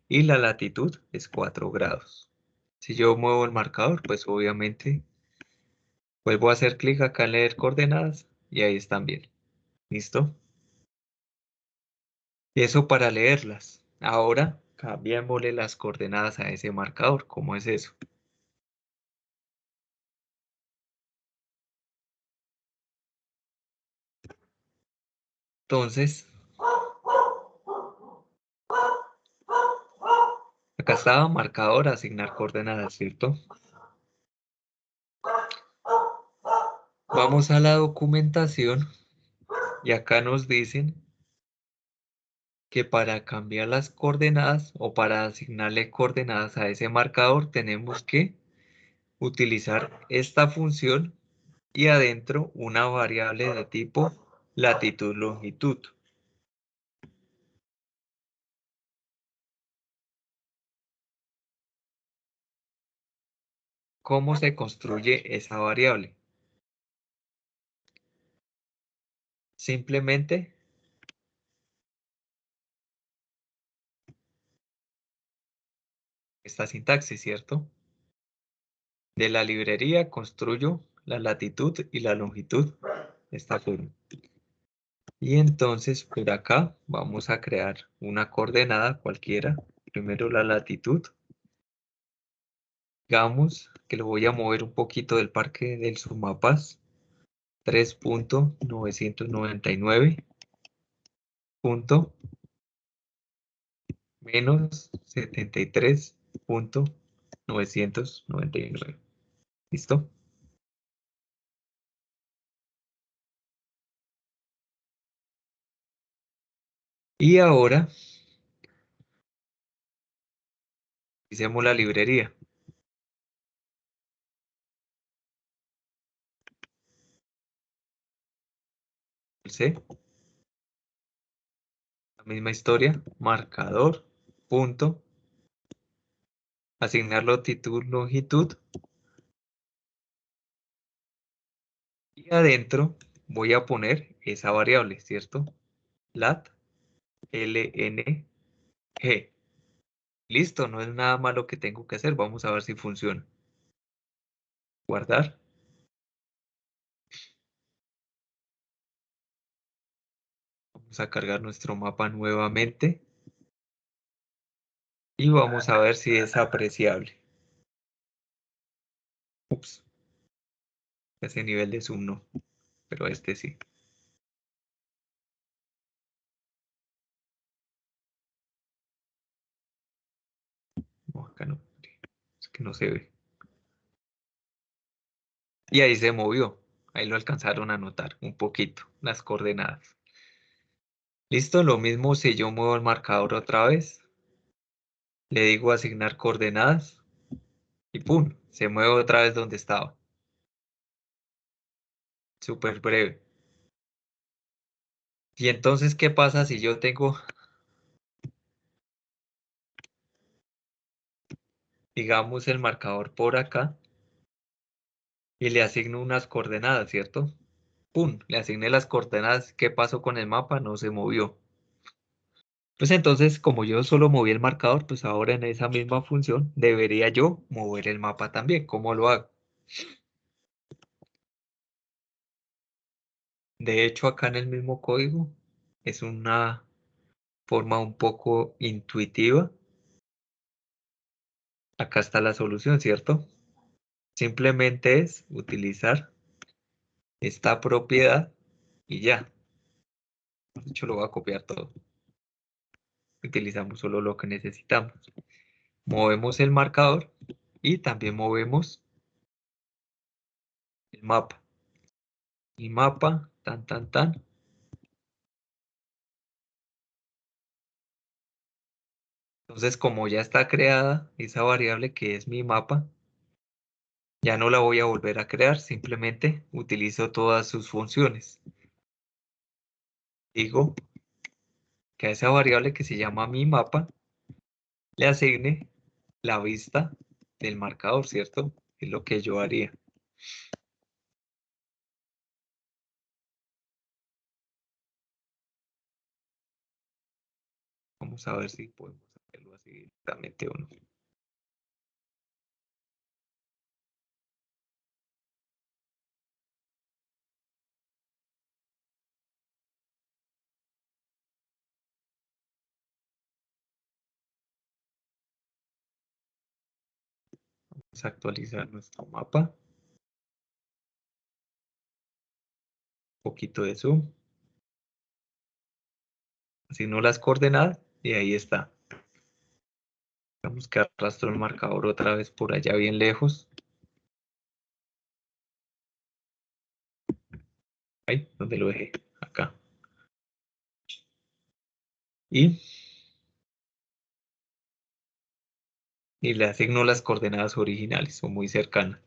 A: Y la latitud es 4 grados. Si yo muevo el marcador, pues obviamente vuelvo a hacer clic acá en leer coordenadas. Y ahí están bien. ¿Listo? Y eso para leerlas. Ahora cambiémosle las coordenadas a ese marcador. ¿Cómo es eso? Entonces, acá estaba marcador, asignar coordenadas, ¿cierto? Vamos a la documentación y acá nos dicen que para cambiar las coordenadas o para asignarle coordenadas a ese marcador tenemos que utilizar esta función y adentro una variable de tipo latitud-longitud. ¿Cómo se construye esa variable? Simplemente esta sintaxis, ¿cierto? De la librería construyo la latitud y la longitud de esta forma. Y entonces por acá vamos a crear una coordenada cualquiera. Primero la latitud. Digamos que lo voy a mover un poquito del parque del submapas. 3.999 punto menos 73.999. ¿Listo? Y ahora hicimos la librería. C, la misma historia, marcador, punto, asignar longitud, longitud. Y adentro voy a poner esa variable, ¿cierto? Lat, lng. Listo, no es nada malo que tengo que hacer. Vamos a ver si funciona. Guardar. Vamos a cargar nuestro mapa nuevamente. Y vamos a ver si es apreciable. Ups. Ese nivel de zoom no, pero este sí. No, acá no. Es que no se ve. Y ahí se movió. Ahí lo alcanzaron a notar un poquito, las coordenadas. Listo, lo mismo si yo muevo el marcador otra vez. Le digo asignar coordenadas. Y ¡pum! Se mueve otra vez donde estaba. Súper breve. Y entonces, ¿qué pasa si yo tengo, digamos, el marcador por acá y le asigno unas coordenadas, ¿cierto? ¡Pum! Le asigné las coordenadas. ¿Qué pasó con el mapa? No se movió. Pues entonces, como yo solo moví el marcador, pues ahora en esa misma función debería yo mover el mapa también. ¿Cómo lo hago? De hecho, acá en el mismo código es una forma un poco intuitiva. Acá está la solución, ¿cierto? Simplemente es utilizar esta propiedad y ya. De hecho, lo voy a copiar todo. Utilizamos solo lo que necesitamos. Movemos el marcador y también movemos el mapa. Y mapa, tan, tan, tan. Entonces, como ya está creada esa variable que es mi mapa, ya no la voy a volver a crear, simplemente utilizo todas sus funciones. Digo que a esa variable que se llama mi mapa le asigne la vista del marcador, ¿cierto? Es lo que yo haría. Vamos a ver si podemos hacerlo así directamente o no. Vamos a actualizar nuestro mapa. Un poquito de zoom. Asigno las coordenadas y ahí está. Vamos que arrastro el marcador otra vez por allá bien lejos. Ahí, donde lo dejé, acá. Y le asigno las coordenadas originales o muy cercanas.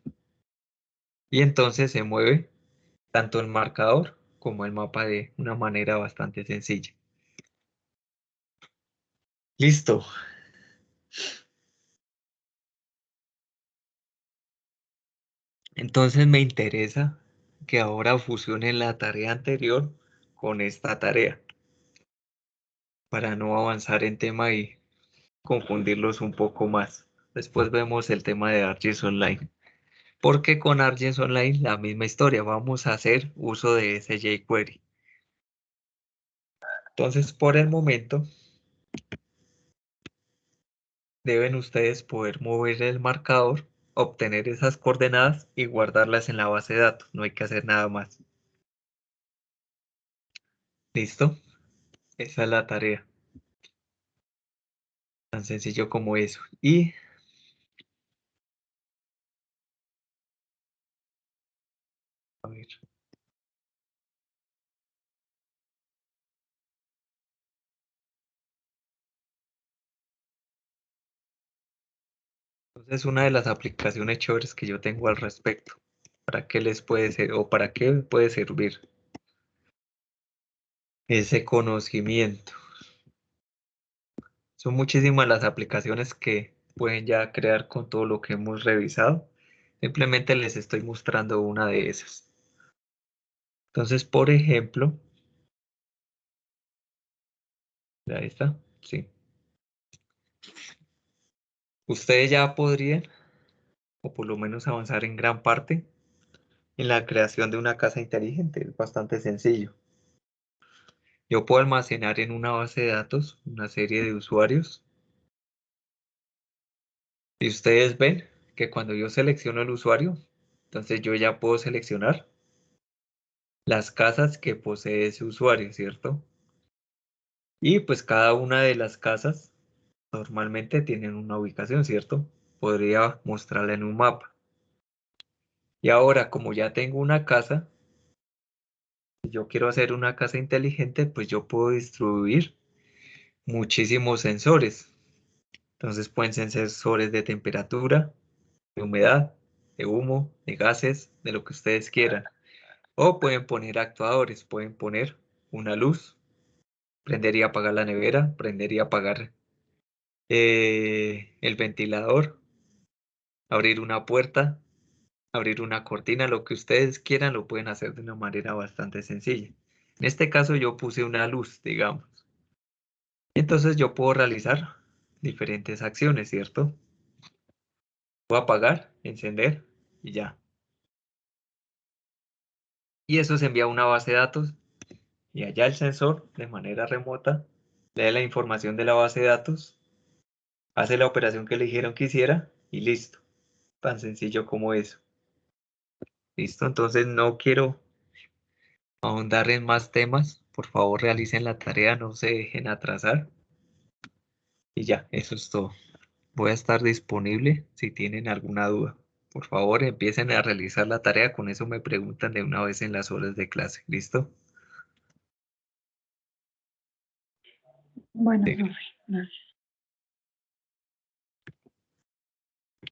A: Y entonces se mueve tanto el marcador como el mapa de una manera bastante sencilla. Listo. Entonces me interesa que ahora fusionen la tarea anterior con esta tarea para no avanzar en tema y confundirlos un poco más. Después vemos el tema de ArcGIS Online. Porque con ArcGIS Online la misma historia, vamos a hacer uso de ese jQuery. Entonces, por el momento, deben ustedes poder mover el marcador, obtener esas coordenadas y guardarlas en la base de datos. No hay que hacer nada más. ¿Listo? Esa es la tarea. Tan sencillo como eso. Y a ver. Entonces, una de las aplicaciones chéveres que yo tengo al respecto. ¿Para qué les puede ser o para qué puede servir ese conocimiento? Son muchísimas las aplicaciones que pueden ya crear con todo lo que hemos revisado. Simplemente les estoy mostrando una de esas. Entonces, por ejemplo, ahí está, sí. Ustedes ya podrían, o por lo menos avanzar en gran parte, en la creación de una casa inteligente. Es bastante sencillo. Yo puedo almacenar en una base de datos una serie de usuarios. Y ustedes ven que cuando yo selecciono el usuario, entonces yo ya puedo seleccionar las casas que posee ese usuario, ¿cierto? Y pues cada una de las casas normalmente tienen una ubicación, ¿cierto? Podría mostrarla en un mapa. Y ahora, como ya tengo una casa, si yo quiero hacer una casa inteligente, pues yo puedo distribuir muchísimos sensores. Entonces pueden ser sensores de temperatura, de humedad, de humo, de gases, de lo que ustedes quieran. O pueden poner actuadores, pueden poner una luz, prender y apagar la nevera, prender y apagar el ventilador, abrir una puerta, abrir una cortina, lo que ustedes quieran lo pueden hacer de una manera bastante sencilla. En este caso yo puse una luz, digamos. Entonces yo puedo realizar diferentes acciones, ¿cierto? Puedo apagar, encender y ya. Y eso se envía a una base de datos y allá el sensor de manera remota lee la información de la base de datos, hace la operación que le dijeron que hiciera y listo. Tan sencillo como eso. Listo, entonces no quiero ahondar en más temas. Por favor, realicen la tarea, no se dejen atrasar. Y ya, eso es todo. Voy a estar disponible si tienen alguna duda. Por favor, empiecen a realizar la tarea. Con eso me preguntan de una vez en las horas de clase. ¿Listo?
E: Bueno,
A: Sí.
E: profe, gracias.